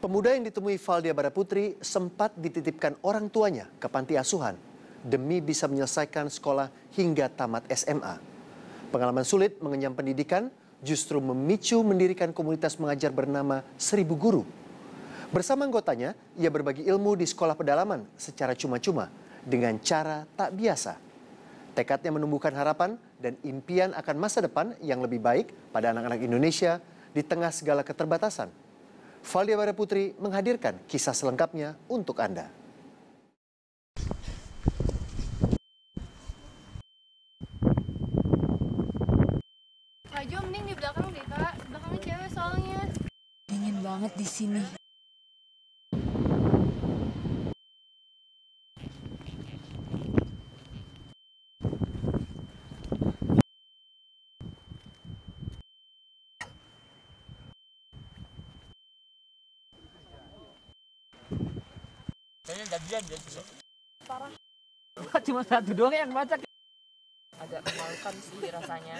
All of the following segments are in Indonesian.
Pemuda yang ditemui Valdia Baraputri sempat dititipkan orang tuanya ke panti asuhan demi bisa menyelesaikan sekolah hingga tamat SMA. Pengalaman sulit mengenyam pendidikan justru memicu mendirikan komunitas mengajar bernama 1000 Guru. Bersama anggotanya, ia berbagi ilmu di sekolah pedalaman secara cuma-cuma dengan cara tak biasa. Tekadnya menumbuhkan harapan dan impian akan masa depan yang lebih baik pada anak-anak Indonesia di tengah segala keterbatasan. Valdia Baraputri menghadirkan kisah selengkapnya untuk Anda. Kak Jo, mending di belakang deh, Kak. Belakangnya cewek soalnya. Dingin banget di sini. Kayaknya gajian dia juga. Parah. Cuma satu doang yang baca. Agak memalukan sih rasanya.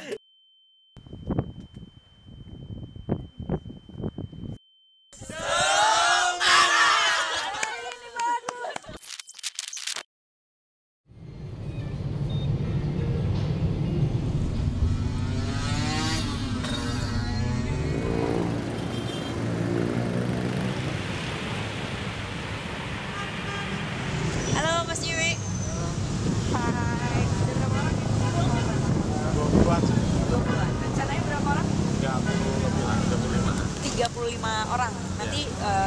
Halo Mas Yui. Hai. Ada berapa orang? 20-an. Rencananya berapa orang? 35 orang. Nanti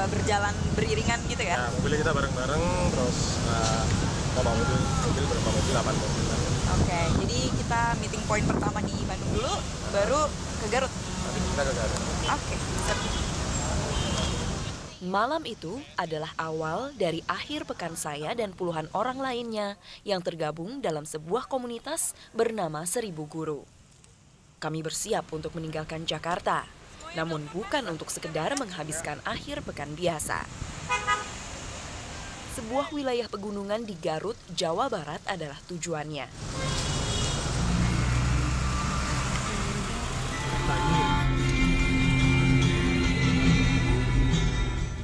berjalan beriringan gitu ya? Ya, mobilnya kita bareng-bareng, terus berapa mobil, berapa mobil, 8 mobil. Oke, jadi kita meeting point pertama di Bandung dulu, baru ke Garut. Kita ke Garut. Oke. Malam itu adalah awal dari akhir pekan saya dan puluhan orang lainnya yang tergabung dalam sebuah komunitas bernama 1000 Guru. Kami bersiap untuk meninggalkan Jakarta, namun bukan untuk sekedar menghabiskan akhir pekan biasa. Sebuah wilayah pegunungan di Garut, Jawa Barat adalah tujuannya.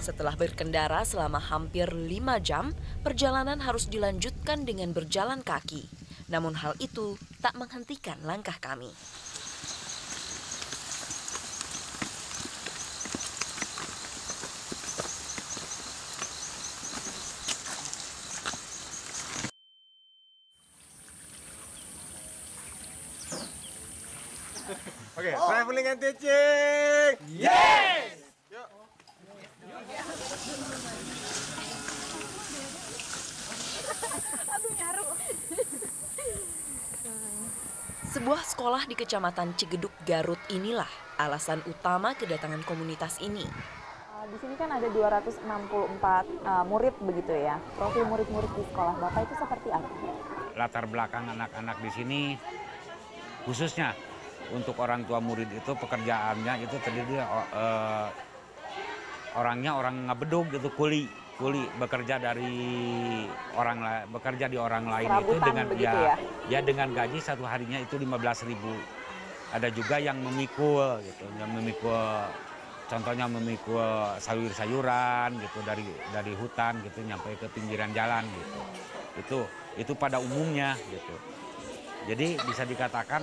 Setelah berkendara selama hampir 5 jam, perjalanan harus dilanjutkan dengan berjalan kaki. Namun hal itu tak menghentikan langkah kami. Oke, traveling and teaching. Yes! Yuk. Sebuah sekolah di Kecamatan Cigeduk, Garut inilah alasan utama kedatangan komunitas ini. Di sini kan ada 264 murid begitu ya. Profil murid-murid di sekolah Bapak itu seperti apa? Latar belakang anak-anak di sini, khususnya untuk orang tua murid itu pekerjaannya itu terdiri orangnya orang ngabedug gitu, kuli bekerja di orang lain. Serabutan itu dengan ya dengan gaji satu harinya itu 15.000. Ada juga yang memikul gitu, contohnya memikul sayur-sayuran gitu dari hutan gitu nyampe ke pinggiran jalan gitu. Itu pada umumnya gitu. Jadi bisa dikatakan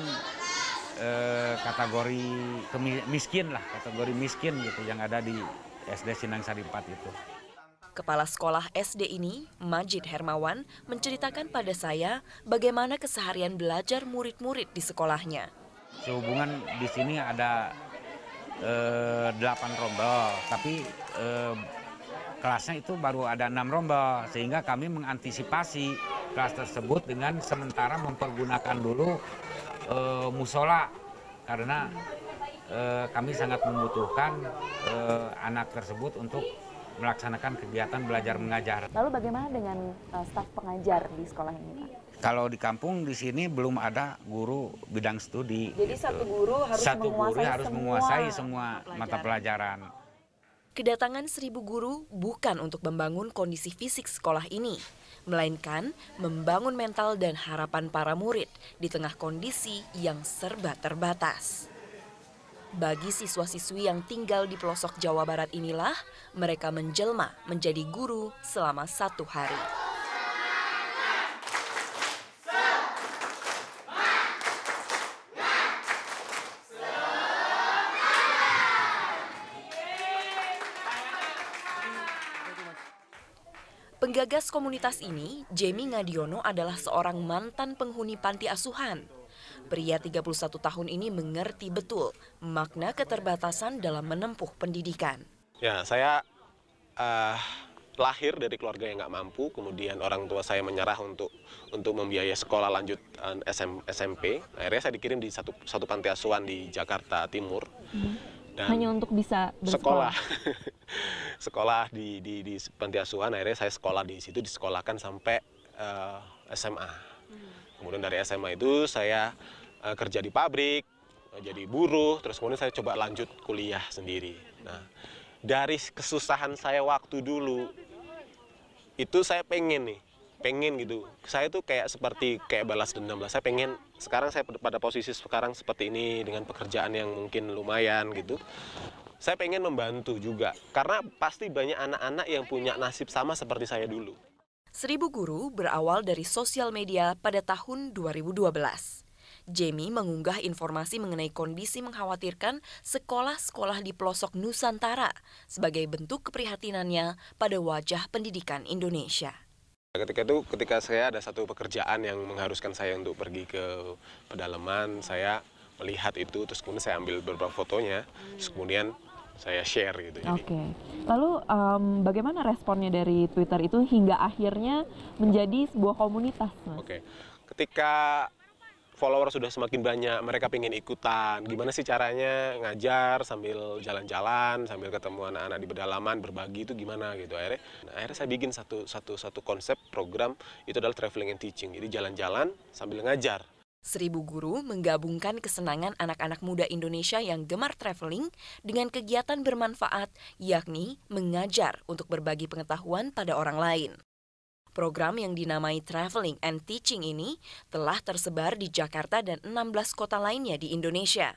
kategori miskin gitu yang ada di SD Sinangsari 4 itu. Kepala sekolah SD ini, Majid Hermawan, menceritakan pada saya bagaimana keseharian belajar murid-murid di sekolahnya. Sehubungan di sini ada 8 rombel, tapi kelasnya itu baru ada 6 rombel, sehingga kami mengantisipasi kelas tersebut dengan sementara mempergunakan dulu musola, karena kami sangat membutuhkan anak tersebut untuk melaksanakan kegiatan belajar mengajar. Lalu bagaimana dengan staf pengajar di sekolah ini, Pak? Kalau di kampung di sini belum ada guru bidang studi. Jadi gitu. Satu guru harus menguasai semua mata pelajaran. Kedatangan 1000 guru bukan untuk membangun kondisi fisik sekolah ini, melainkan membangun mental dan harapan para murid di tengah kondisi yang serba terbatas. Bagi siswa-siswi yang tinggal di pelosok Jawa Barat inilah, mereka menjelma menjadi guru selama 1 hari. Penggagas komunitas ini, Jamie Ngadiono adalah seorang mantan penghuni panti asuhan. Pria 31 tahun ini mengerti betul makna keterbatasan dalam menempuh pendidikan. Ya, saya lahir dari keluarga yang nggak mampu, kemudian orang tua saya menyerah untuk membiayai sekolah lanjut SMP. Akhirnya saya dikirim di satu panti asuhan di Jakarta Timur. Dan hanya untuk bisa bersekolah. Sekolah di panti asuhan, akhirnya saya sekolah di situ, disekolahkan sampai SMA. Kemudian dari SMA itu saya kerja di pabrik, jadi buruh, terus kemudian saya coba lanjut kuliah sendiri. Nah, dari kesusahan saya waktu dulu, itu saya pengen gitu. Saya tuh kayak balas dendam lah. Saya pengen, sekarang saya pada posisi sekarang seperti ini dengan pekerjaan yang mungkin lumayan gitu. Saya pengen membantu juga, karena pasti banyak anak-anak yang punya nasib sama seperti saya dulu. 1000 Guru berawal dari sosial media pada tahun 2012. Jamie mengunggah informasi mengenai kondisi mengkhawatirkan sekolah-sekolah di pelosok Nusantara sebagai bentuk keprihatinannya pada wajah pendidikan Indonesia. Ketika saya ada satu pekerjaan yang mengharuskan saya untuk pergi ke pedalaman, saya melihat itu, terus kemudian saya ambil beberapa fotonya, terus kemudian saya share gitu. Oke. Lalu bagaimana responnya dari Twitter itu hingga akhirnya menjadi sebuah komunitas, Mas? Oke. Ketika follower sudah semakin banyak, mereka pengen ikutan. Gimana sih caranya ngajar sambil jalan-jalan, sambil ketemu anak-anak di pedalaman, berbagi itu gimana gitu. Akhirnya saya bikin satu konsep program, itu adalah traveling and teaching. Jadi jalan-jalan sambil ngajar. 1000 Guru menggabungkan kesenangan anak-anak muda Indonesia yang gemar traveling dengan kegiatan bermanfaat, yakni mengajar untuk berbagi pengetahuan pada orang lain. Program yang dinamai Traveling and Teaching ini telah tersebar di Jakarta dan 16 kota lainnya di Indonesia.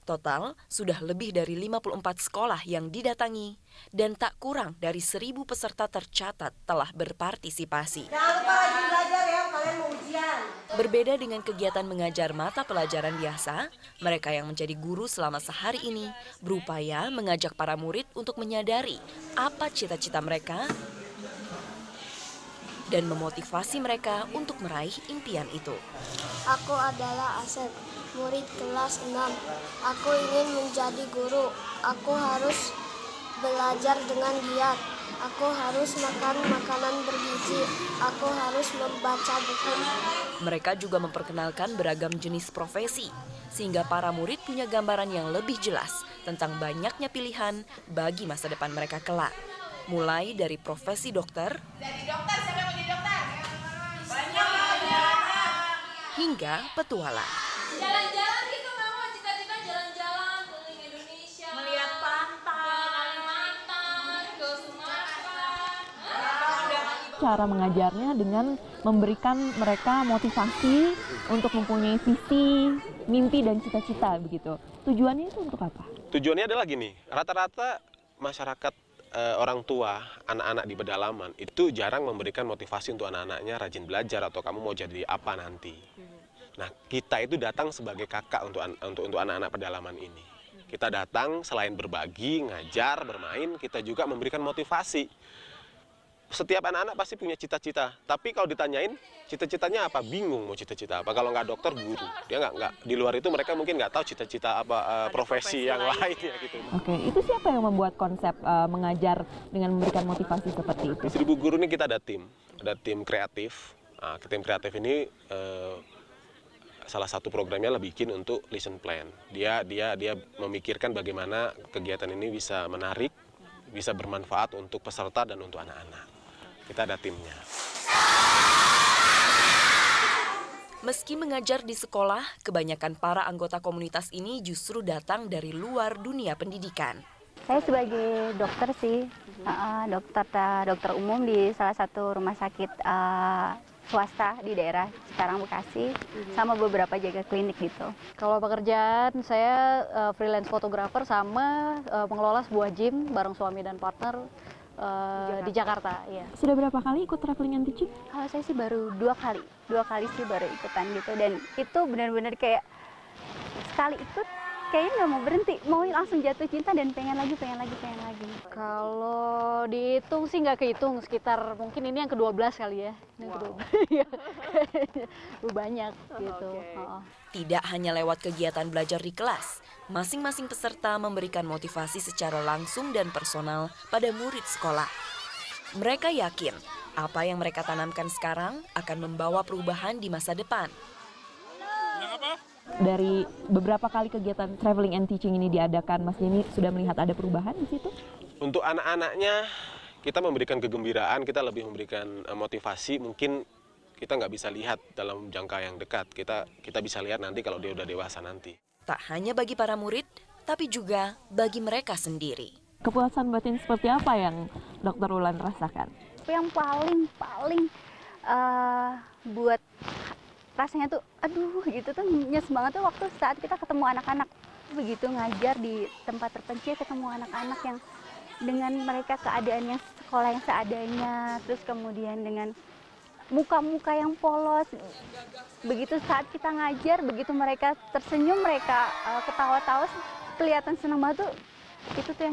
Total, sudah lebih dari 54 sekolah yang didatangi dan tak kurang dari 1000 peserta tercatat telah berpartisipasi. Jangan lupa rajin belajar ya, kalian mau ujian. Berbeda dengan kegiatan mengajar mata pelajaran biasa, mereka yang menjadi guru selama sehari ini berupaya mengajak para murid untuk menyadari apa cita-cita mereka dan memotivasi mereka untuk meraih impian itu. Aku adalah Asep, murid kelas 6. Aku ingin menjadi guru. Aku harus belajar dengan giat. Aku harus makan makanan bergizi. Aku harus membaca buku. Mereka juga memperkenalkan beragam jenis profesi, sehingga para murid punya gambaran yang lebih jelas tentang banyaknya pilihan bagi masa depan mereka kelak. Mulai dari profesi dokter, hingga petualang. Jalan-jalan gitu mau cita-cita jalan-jalan keliling Indonesia. Melihat pantai, Kalimantan, ke Sumatera. Cara mengajarnya dengan memberikan mereka motivasi untuk mempunyai visi, mimpi, dan cita-cita begitu. Tujuannya itu untuk apa? Tujuannya adalah gini, rata-rata masyarakat orang tua, anak-anak di pedalaman itu jarang memberikan motivasi untuk anak-anaknya rajin belajar atau kamu mau jadi apa nanti. Nah, kita itu datang sebagai kakak untuk anak-anak pedalaman ini. Kita datang selain berbagi, ngajar, bermain, kita juga memberikan motivasi. Setiap anak-anak pasti punya cita-cita, tapi kalau ditanyain cita-citanya apa, bingung mau cita-cita apa. Kalau nggak dokter, guru. Dia nggak di luar itu mereka mungkin nggak tahu cita-cita apa profesi yang lainnya gitu. Oke, itu siapa yang membuat konsep mengajar dengan memberikan motivasi seperti itu? Di 1000 Guru ini kita ada tim kreatif. Nah, tim kreatif ini salah satu programnya lah bikin untuk lesson plan. Dia memikirkan bagaimana kegiatan ini bisa menarik, bisa bermanfaat untuk peserta dan untuk anak-anak. Kita ada timnya. Meski mengajar di sekolah, kebanyakan para anggota komunitas ini justru datang dari luar dunia pendidikan. Saya sebagai dokter sih, dokter umum di salah satu rumah sakit swasta di daerah Cikarang, Bekasi, sama beberapa jaga klinik gitu. Kalau pekerjaan saya freelance fotografer sama pengelola sebuah gym bareng suami dan partner di Jakarta. Ya. Sudah berapa kali ikut traveling and teaching? Kalau saya sih baru 2 kali sih baru ikutan gitu, dan itu benar-benar kayak sekali ikut kayaknya nggak mau berhenti, mau langsung jatuh cinta dan pengen lagi. Kalau dihitung sih nggak kehitung, sekitar mungkin ini yang ke-12 kali ya. Yang ke-12. Banyak gitu. Tidak hanya lewat kegiatan belajar di kelas, masing-masing peserta memberikan motivasi secara langsung dan personal pada murid sekolah. Mereka yakin apa yang mereka tanamkan sekarang akan membawa perubahan di masa depan. Dari beberapa kali kegiatan traveling and teaching ini diadakan, Mas Jemi sudah melihat ada perubahan di situ? Untuk anak-anaknya, kita memberikan kegembiraan, kita lebih memberikan motivasi. Mungkin kita nggak bisa lihat dalam jangka yang dekat. Kita bisa lihat nanti kalau dia udah dewasa nanti. Tak hanya bagi para murid, tapi juga bagi mereka sendiri. Kepuasan batin seperti apa yang Dr. Wulan rasakan? Yang paling buat rasanya tuh aduh gitu tuh nyes banget tuh waktu saat kita ketemu anak-anak, begitu ngajar di tempat terpencil, ketemu anak-anak yang dengan mereka keadaannya sekolah yang seadanya, terus kemudian dengan muka-muka yang polos, begitu saat kita ngajar, begitu mereka tersenyum, mereka ketawa-tawa, kelihatan senang banget tuh. Itu tuh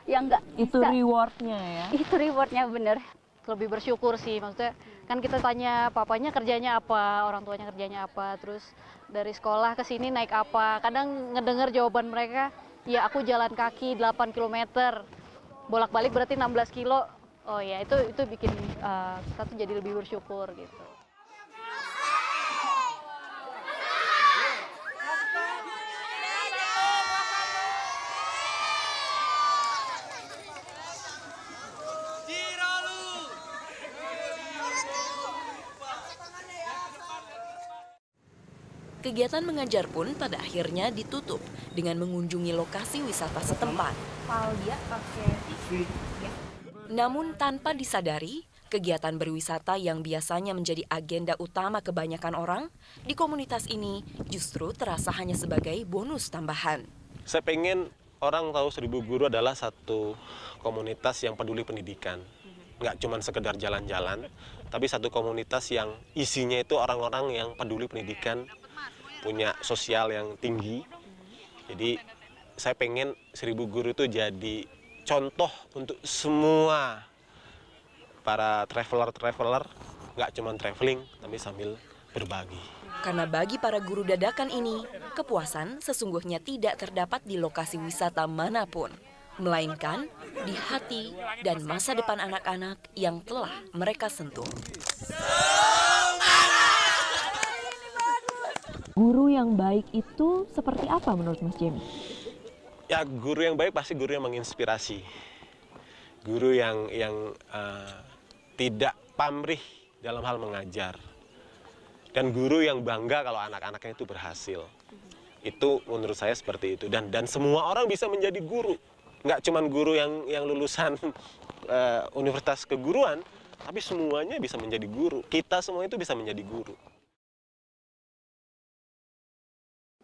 yang nggak itu bisa. Rewardnya ya? Itu rewardnya bener. Lebih bersyukur sih, maksudnya kan kita tanya papanya kerjanya apa, orang tuanya kerjanya apa, terus dari sekolah ke sini naik apa. Kadang ngedenger jawaban mereka, ya aku jalan kaki 8 km, bolak-balik berarti 16 kilo. Oh ya, itu bikin kita tuh jadi lebih bersyukur gitu. Kegiatan mengajar pun pada akhirnya ditutup dengan mengunjungi lokasi wisata setempat. Namun tanpa disadari, kegiatan berwisata yang biasanya menjadi agenda utama kebanyakan orang, di komunitas ini justru terasa hanya sebagai bonus tambahan. Saya pengen orang tahu Seribu Guru adalah satu komunitas yang peduli pendidikan. Nggak cuma sekedar jalan-jalan, tapi satu komunitas yang isinya itu orang-orang yang peduli pendidikan, punya sosial yang tinggi. Jadi saya pengen Seribu Guru itu jadi contoh untuk semua para traveler, nggak cuma traveling, tapi sambil berbagi. Karena bagi para guru dadakan ini, kepuasan sesungguhnya tidak terdapat di lokasi wisata manapun, melainkan di hati dan masa depan anak-anak yang telah mereka sentuh. Guru yang baik itu seperti apa menurut Mas Jemi? Ya, guru yang baik pasti guru yang menginspirasi. Guru yang tidak pamrih dalam hal mengajar. Dan guru yang bangga kalau anak-anaknya itu berhasil. Itu menurut saya seperti itu. Dan semua orang bisa menjadi guru. Nggak cuma guru yang lulusan universitas keguruan, tapi semuanya bisa menjadi guru. Kita semua itu bisa menjadi guru.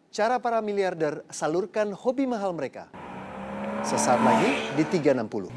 Cara para miliarder salurkan hobi mahal mereka. Sesaat lagi di 360.